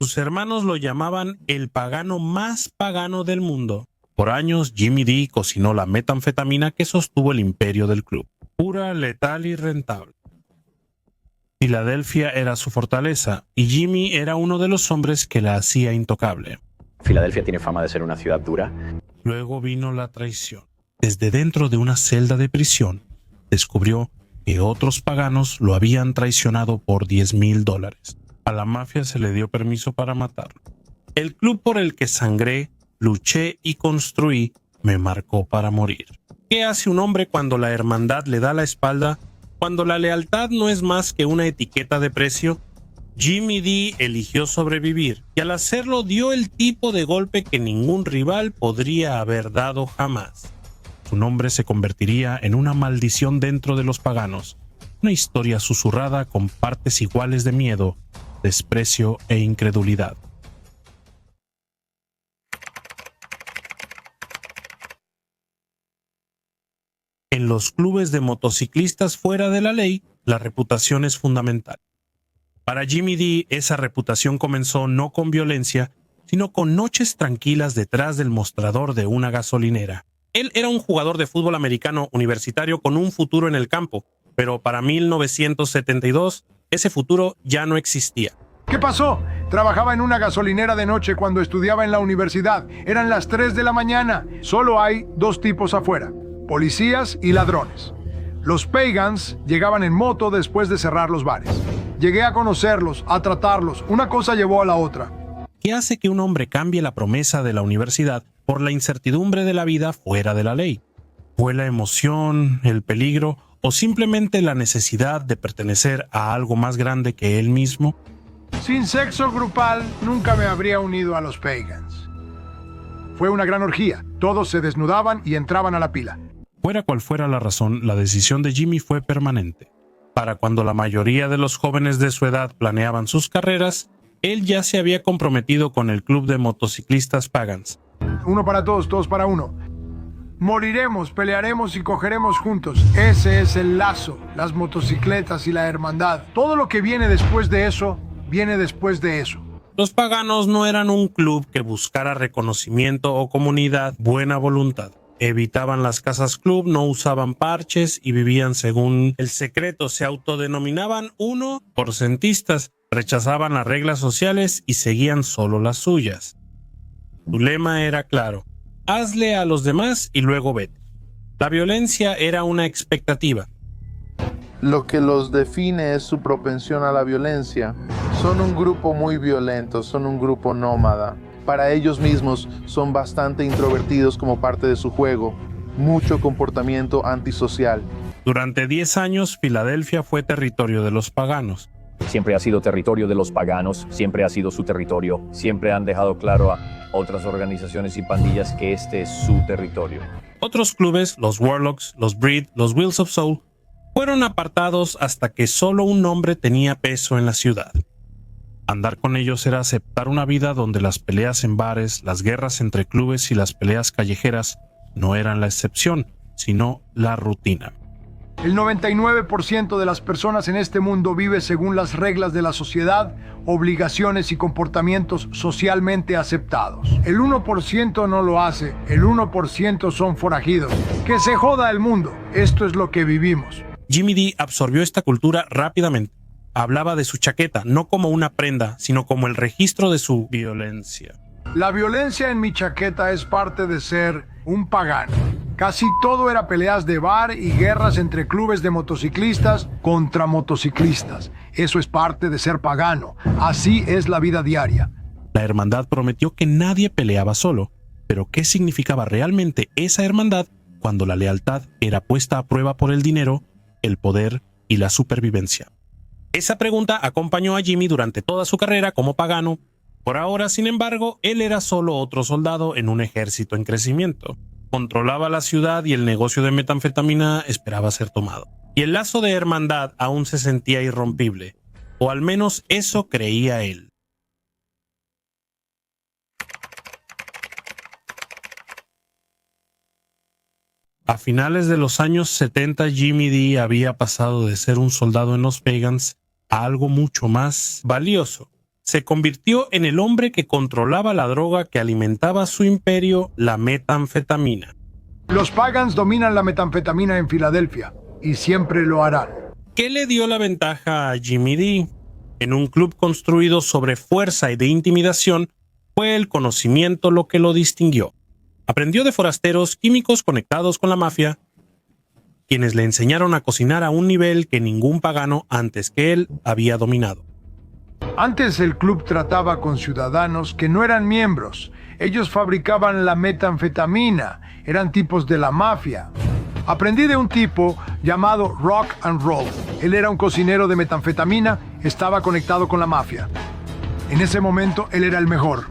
Sus hermanos lo llamaban el pagano más pagano del mundo. Por años, Jimmy D cocinó la metanfetamina que sostuvo el imperio del club. Pura, letal y rentable. Filadelfia era su fortaleza y Jimmy era uno de los hombres que la hacía intocable. Filadelfia tiene fama de ser una ciudad dura. Luego vino la traición. Desde dentro de una celda de prisión, descubrió que otros paganos lo habían traicionado por $10,000. A la mafia se le dio permiso para matarlo. El club por el que sangré, luché y construí me marcó para morir. ¿Qué hace un hombre cuando la hermandad le da la espalda? Cuando la lealtad no es más que una etiqueta de precio. Jimmy D eligió sobrevivir y al hacerlo dio el tipo de golpe que ningún rival podría haber dado jamás. Su nombre se convertiría en una maldición dentro de los paganos, una historia susurrada con partes iguales de miedo, desprecio e incredulidad. En los clubes de motociclistas fuera de la ley, la reputación es fundamental. Para Jimmy D, esa reputación comenzó no con violencia, sino con noches tranquilas detrás del mostrador de una gasolinera. Él era un jugador de fútbol americano universitario con un futuro en el campo, pero para 1972, ese futuro ya no existía. ¿Qué pasó? Trabajaba en una gasolinera de noche cuando estudiaba en la universidad. Eran las 3 de la mañana. Solo hay dos tipos afuera: policías y ladrones. Los Pagans llegaban en moto después de cerrar los bares. Llegué a conocerlos, a tratarlos. Una cosa llevó a la otra. ¿Qué hace que un hombre cambie la promesa de la universidad por la incertidumbre de la vida fuera de la ley? ¿Fue la emoción, el peligro o simplemente la necesidad de pertenecer a algo más grande que él mismo? Sin sexo grupal, nunca me habría unido a los Pagans. Fue una gran orgía. Todos se desnudaban y entraban a la pila. Fuera cual fuera la razón, la decisión de Jimmy fue permanente. Para cuando la mayoría de los jóvenes de su edad planeaban sus carreras, él ya se había comprometido con el club de motociclistas Pagans. Uno para todos, todos para uno. Moriremos, pelearemos y cogeremos juntos. Ese es el lazo, las motocicletas y la hermandad. Todo lo que viene después de eso, viene después de eso. Los paganos no eran un club que buscara reconocimiento o comunidad, buena voluntad. Evitaban las casas club, no usaban parches y vivían según el secreto. Se autodenominaban porcentistas, rechazaban las reglas sociales y seguían solo las suyas. Su lema era claro: hazle a los demás y luego vete. La violencia era una expectativa. Lo que los define es su propensión a la violencia. Son un grupo muy violento, son un grupo nómada. Para ellos mismos son bastante introvertidos como parte de su juego. Mucho comportamiento antisocial. Durante 10 años, Filadelfia fue territorio de los paganos. Siempre ha sido territorio de los paganos, siempre ha sido su territorio. Siempre han dejado claro a otras organizaciones y pandillas que este es su territorio. Otros clubes, los Warlocks, los Breed, los Wheels of Soul, fueron apartados hasta que solo un nombre tenía peso en la ciudad. Andar con ellos era aceptar una vida donde las peleas en bares, las guerras entre clubes y las peleas callejeras no eran la excepción, sino la rutina. El 99% de las personas en este mundo vive según las reglas de la sociedad, obligaciones y comportamientos socialmente aceptados. El 1% no lo hace, el 1% son forajidos. ¡Que se joda el mundo! Esto es lo que vivimos. Jimmy D absorbió esta cultura rápidamente. Hablaba de su chaqueta no como una prenda, sino como el registro de su violencia. La violencia en mi chaqueta es parte de ser un pagano. Casi todo era peleas de bar y guerras entre clubes de motociclistas contra motociclistas. Eso es parte de ser pagano. Así es la vida diaria. La hermandad prometió que nadie peleaba solo, pero ¿qué significaba realmente esa hermandad cuando la lealtad era puesta a prueba por el dinero, el poder y la supervivencia? Esa pregunta acompañó a Jimmy durante toda su carrera como pagano. Por ahora, sin embargo, él era solo otro soldado en un ejército en crecimiento. Controlaba la ciudad y el negocio de metanfetamina esperaba ser tomado. Y el lazo de hermandad aún se sentía irrompible, o al menos eso creía él. A finales de los años 70, Jimmy D había pasado de ser un soldado en los Pagans a algo mucho más valioso: se convirtió en el hombre que controlaba la droga que alimentaba su imperio, la metanfetamina. Los Pagans dominan la metanfetamina en Filadelfia y siempre lo harán. ¿Qué le dio la ventaja a Jimmy D? En un club construido sobre fuerza y de intimidación, fue el conocimiento lo que lo distinguió. Aprendió de forasteros químicos conectados con la mafia, quienes le enseñaron a cocinar a un nivel que ningún pagano antes que él había dominado. Antes el club trataba con ciudadanos que no eran miembros. Ellos fabricaban la metanfetamina, eran tipos de la mafia. Aprendí de un tipo llamado Rock and Roll. Él era un cocinero de metanfetamina, estaba conectado con la mafia. En ese momento él era el mejor.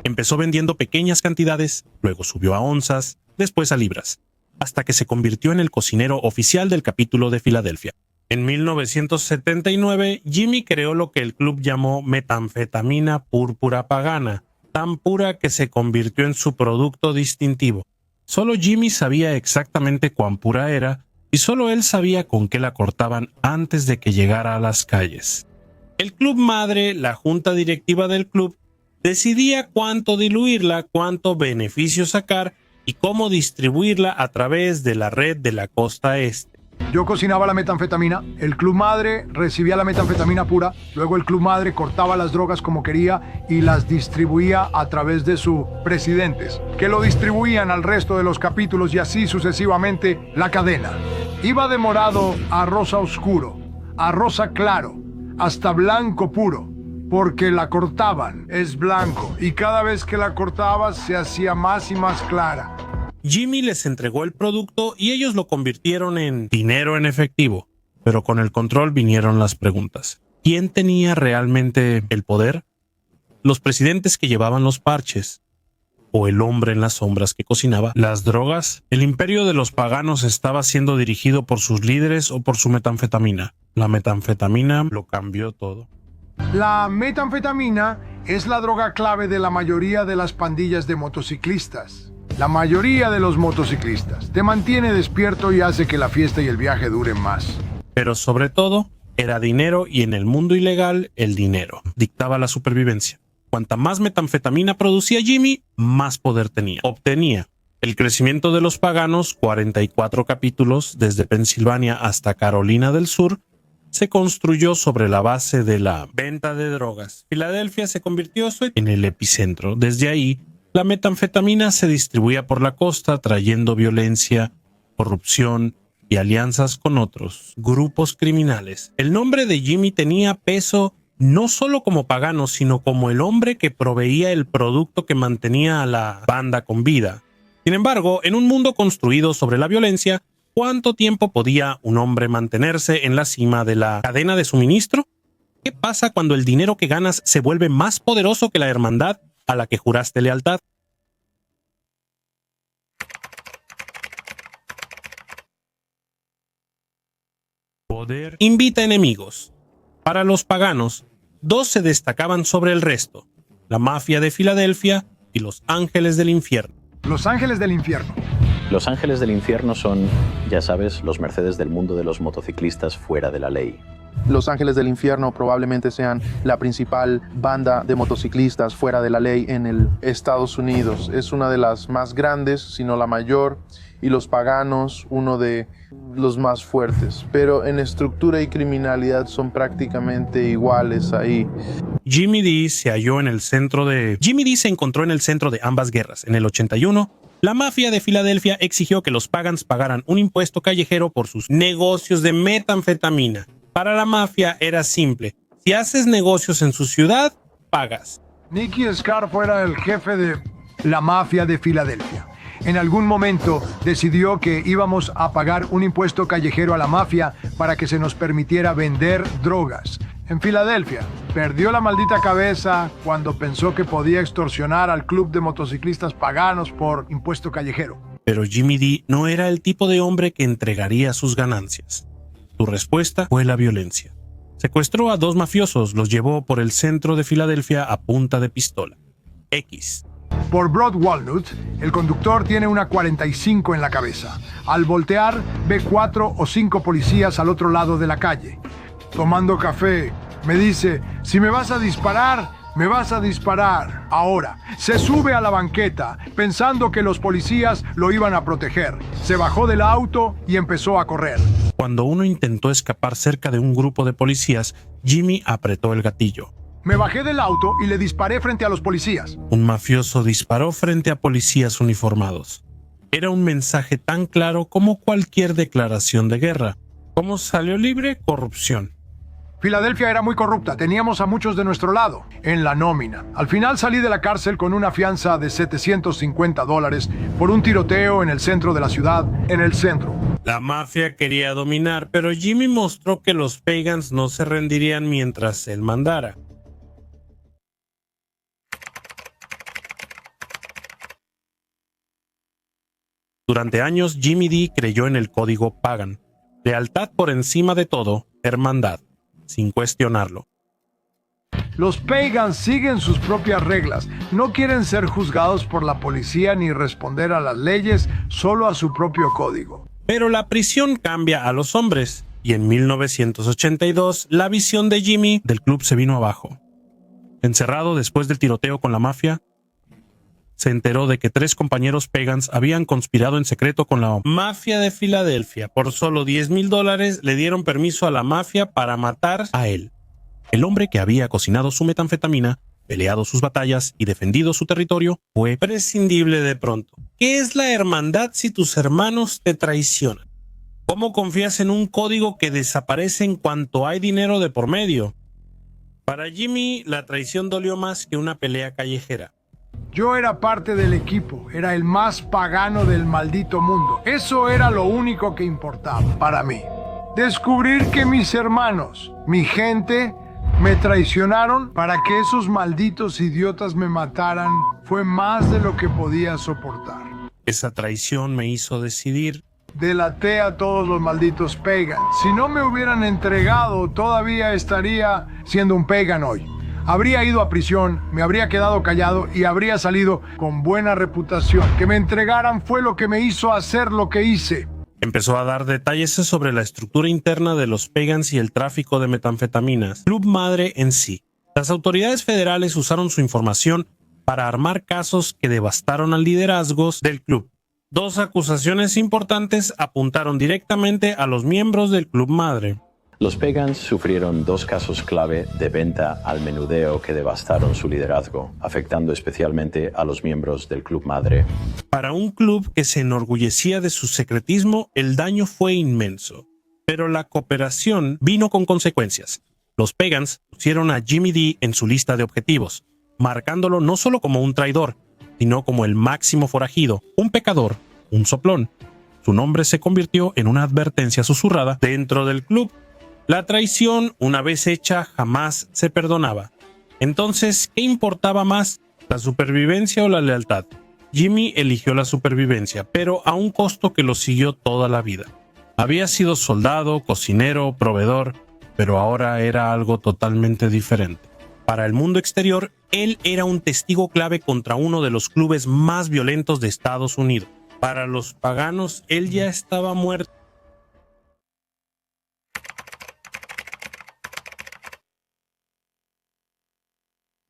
Empezó vendiendo pequeñas cantidades, luego subió a onzas, después a libras, hasta que se convirtió en el cocinero oficial del capítulo de Filadelfia. En 1979, Jimmy creó lo que el club llamó metanfetamina púrpura pagana, tan pura que se convirtió en su producto distintivo. Solo Jimmy sabía exactamente cuán pura era, y solo él sabía con qué la cortaban antes de que llegara a las calles. El club madre, la junta directiva del club, decidía cuánto diluirla, cuánto beneficio sacar y cómo distribuirla a través de la red de la costa este. Yo cocinaba la metanfetamina, el club madre recibía la metanfetamina pura, luego el club madre cortaba las drogas como quería y las distribuía a través de sus presidentes, que lo distribuían al resto de los capítulos y así sucesivamente la cadena. Iba de morado a rosa oscuro, a rosa claro, hasta blanco puro, porque la cortaban, es blanco, y cada vez que la cortabas se hacía más y más clara. Jimmy les entregó el producto y ellos lo convirtieron en dinero en efectivo. Pero con el control vinieron las preguntas. ¿Quién tenía realmente el poder? ¿Los presidentes que llevaban los parches? ¿O el hombre en las sombras que cocinaba las drogas? ¿El imperio de los paganos estaba siendo dirigido por sus líderes o por su metanfetamina? La metanfetamina lo cambió todo. La metanfetamina es la droga clave de la mayoría de las pandillas de motociclistas. La mayoría de los motociclistas te mantiene despierto y hace que la fiesta y el viaje duren más. Pero sobre todo, era dinero y en el mundo ilegal, el dinero dictaba la supervivencia. Cuanta más metanfetamina producía Jimmy, más poder tenía. Obtenía el crecimiento de los paganos, 44 capítulos, desde Pensilvania hasta Carolina del Sur, se construyó sobre la base de la venta de drogas. Filadelfia se convirtió en el epicentro. Desde ahí, la metanfetamina se distribuía por la costa, trayendo violencia, corrupción y alianzas con otros grupos criminales. El nombre de Jimmy tenía peso no solo como pagano, sino como el hombre que proveía el producto que mantenía a la banda con vida. Sin embargo, en un mundo construido sobre la violencia, ¿cuánto tiempo podía un hombre mantenerse en la cima de la cadena de suministro? ¿Qué pasa cuando el dinero que ganas se vuelve más poderoso que la hermandad a la que juraste lealtad? Poder invita enemigos. Para los paganos, dos se destacaban sobre el resto: la mafia de Filadelfia y los ángeles del infierno. Los ángeles del infierno. Los ángeles del infierno son, ya sabes, los Mercedes del mundo de los motociclistas fuera de la ley. Los Ángeles del Infierno probablemente sean la principal banda de motociclistas fuera de la ley en el Estados Unidos. Es una de las más grandes, si no la mayor, y los paganos, uno de los más fuertes. Pero en estructura y criminalidad son prácticamente iguales ahí. Jimmy D se encontró en el centro de ambas guerras. En el 81, la mafia de Filadelfia exigió que los Pagans pagaran un impuesto callejero por sus negocios de metanfetamina. Para la mafia era simple: si haces negocios en su ciudad, pagas. Nicky Scarf era el jefe de la mafia de Filadelfia. En algún momento decidió que íbamos a pagar un impuesto callejero a la mafia para que se nos permitiera vender drogas. En Filadelfia, perdió la maldita cabeza cuando pensó que podía extorsionar al club de motociclistas paganos por impuesto callejero. Pero Jimmy D no era el tipo de hombre que entregaría sus ganancias. Su respuesta fue la violencia. Secuestró a dos mafiosos, los llevó por el centro de Filadelfia a punta de pistola. X. Por Broad Walnut, el conductor tiene una 45 en la cabeza. Al voltear, ve 4 o 5 policías al otro lado de la calle. Tomando café, me dice: si me vas a disparar, Me vas a disparar. Ahora, se sube a la banqueta, pensando que los policías lo iban a proteger. Se bajó del auto y empezó a correr. Cuando uno intentó escapar cerca de un grupo de policías, Jimmy apretó el gatillo. Me bajé del auto y le disparé frente a los policías. Un mafioso disparó frente a policías uniformados. Era un mensaje tan claro como cualquier declaración de guerra. ¿Cómo salió libre? Corrupción. Filadelfia era muy corrupta, teníamos a muchos de nuestro lado, en la nómina. Al final salí de la cárcel con una fianza de $750 por un tiroteo en el centro de la ciudad, en el centro. La mafia quería dominar, pero Jimmy mostró que los Pagans no se rendirían mientras él mandara. Durante años, Jimmy D creyó en el código Pagan. Lealtad por encima de todo, hermandad, sin cuestionarlo. Los Pagans siguen sus propias reglas. No quieren ser juzgados por la policía ni responder a las leyes, solo a su propio código. Pero la prisión cambia a los hombres, y en 1982 la visión de Jimmy del club se vino abajo. Encerrado después del tiroteo con la mafia, se enteró de que 3 compañeros Pagans habían conspirado en secreto con la mafia de Filadelfia. Por solo $10,000 le dieron permiso a la mafia para matar a él. El hombre que había cocinado su metanfetamina, peleado sus batallas y defendido su territorio, fue prescindible de pronto. ¿Qué es la hermandad si tus hermanos te traicionan? ¿Cómo confías en un código que desaparece en cuanto hay dinero de por medio? Para Jimmy, la traición dolió más que una pelea callejera. Yo era parte del equipo, era el más pagano del maldito mundo. Eso era lo único que importaba para mí. Descubrir que mis hermanos, mi gente, me traicionaron para que esos malditos idiotas me mataran fue más de lo que podía soportar. Esa traición me hizo decidir. Delaté a todos los malditos Pagans. Si no me hubieran entregado, todavía estaría siendo un Pagan hoy. Habría ido a prisión, me habría quedado callado y habría salido con buena reputación. Que me entregaran fue lo que me hizo hacer lo que hice. Empezó a dar detalles sobre la estructura interna de los Pagans y el tráfico de metanfetaminas, Club Madre en sí. Las autoridades federales usaron su información para armar casos que devastaron al liderazgo del club. 2 acusaciones importantes apuntaron directamente a los miembros del Club Madre. Los Pagans sufrieron 2 casos clave de venta al menudeo que devastaron su liderazgo, afectando especialmente a los miembros del Club Madre. Para un club que se enorgullecía de su secretismo, el daño fue inmenso. Pero la cooperación vino con consecuencias. Los Pagans pusieron a Jimmy D en su lista de objetivos, marcándolo no solo como un traidor, sino como el máximo forajido, un pecador, un soplón. Su nombre se convirtió en una advertencia susurrada dentro del club. La traición, una vez hecha, jamás se perdonaba. Entonces, ¿qué importaba más, la supervivencia o la lealtad? Jimmy eligió la supervivencia, pero a un costo que lo siguió toda la vida. Había sido soldado, cocinero, proveedor, pero ahora era algo totalmente diferente. Para el mundo exterior, él era un testigo clave contra uno de los clubes más violentos de Estados Unidos. Para los paganos, él ya estaba muerto.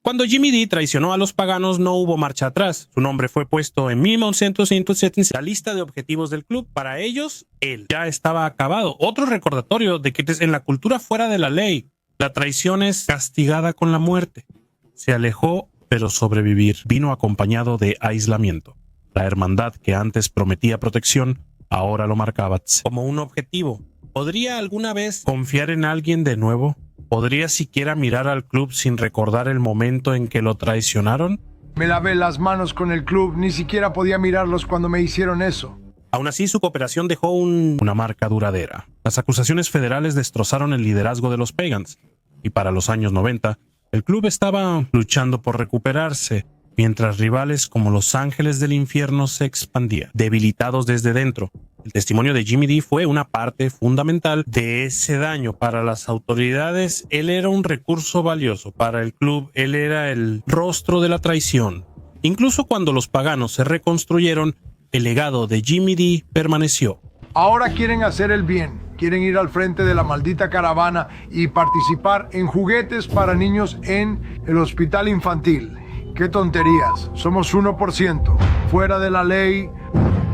Cuando Jimmy D traicionó a los paganos, no hubo marcha atrás. Su nombre fue puesto en 1970 la lista de objetivos del club. Para ellos, él ya estaba acabado. Otro recordatorio de que en la cultura fuera de la ley, la traición es castigada con la muerte. Se alejó, pero sobrevivir vino acompañado de aislamiento. La hermandad que antes prometía protección, ahora lo marcaba como un objetivo. ¿Podría alguna vez confiar en alguien de nuevo? ¿Podría siquiera mirar al club sin recordar el momento en que lo traicionaron? Me lavé las manos con el club, ni siquiera podía mirarlos cuando me hicieron eso. Aún así, su cooperación dejó una marca duradera. Las acusaciones federales destrozaron el liderazgo de los Pagans, y para los años 90, el club estaba luchando por recuperarse, mientras rivales como los Ángeles del Infierno se expandían, debilitados desde dentro. El testimonio de Jimmy D fue una parte fundamental de ese daño. Para las autoridades, él era un recurso valioso. Para el club, él era el rostro de la traición. Incluso cuando los paganos se reconstruyeron, el legado de Jimmy D permaneció. Ahora quieren hacer el bien. quieren ir al frente de la maldita caravana y participar en juguetes para niños en el hospital infantil. ¡Qué tonterías! Somos 1%, fuera de la ley.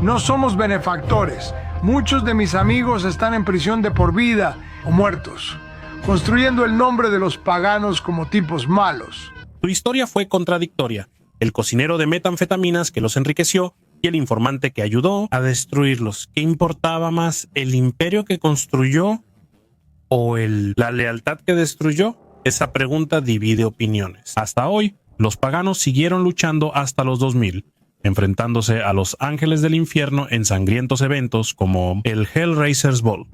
No somos benefactores. Muchos de mis amigos están en prisión de por vida o muertos, construyendo el nombre de los paganos como tipos malos. Su historia fue contradictoria. El cocinero de metanfetaminas que los enriqueció y el informante que ayudó a destruirlos. ¿Qué importaba más, el imperio que construyó o la lealtad que destruyó? Esa pregunta divide opiniones. Hasta hoy, los paganos siguieron luchando hasta los 2000, enfrentándose a los ángeles del infierno en sangrientos eventos como el Hellraiser's Ball.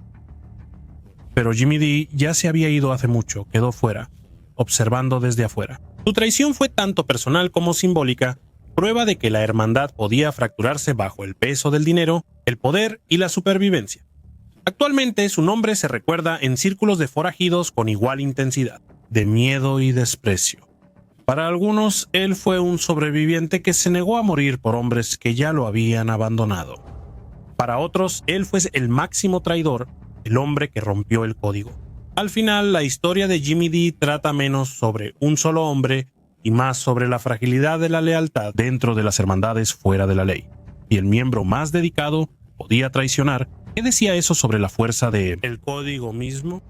Pero Jimmy D ya se había ido hace mucho, quedó fuera, observando desde afuera. Su traición fue tanto personal como simbólica, prueba de que la hermandad podía fracturarse bajo el peso del dinero, el poder y la supervivencia. Actualmente su nombre se recuerda en círculos de forajidos con igual intensidad, de miedo y desprecio. Para algunos, él fue un sobreviviente que se negó a morir por hombres que ya lo habían abandonado. Para otros, él fue el máximo traidor, el hombre que rompió el código. Al final, la historia de Jimmy D trata menos sobre un solo hombre y más sobre la fragilidad de la lealtad dentro de las hermandades fuera de la ley. Y el miembro más dedicado podía traicionar. ¿Qué decía eso sobre la fuerza del código mismo?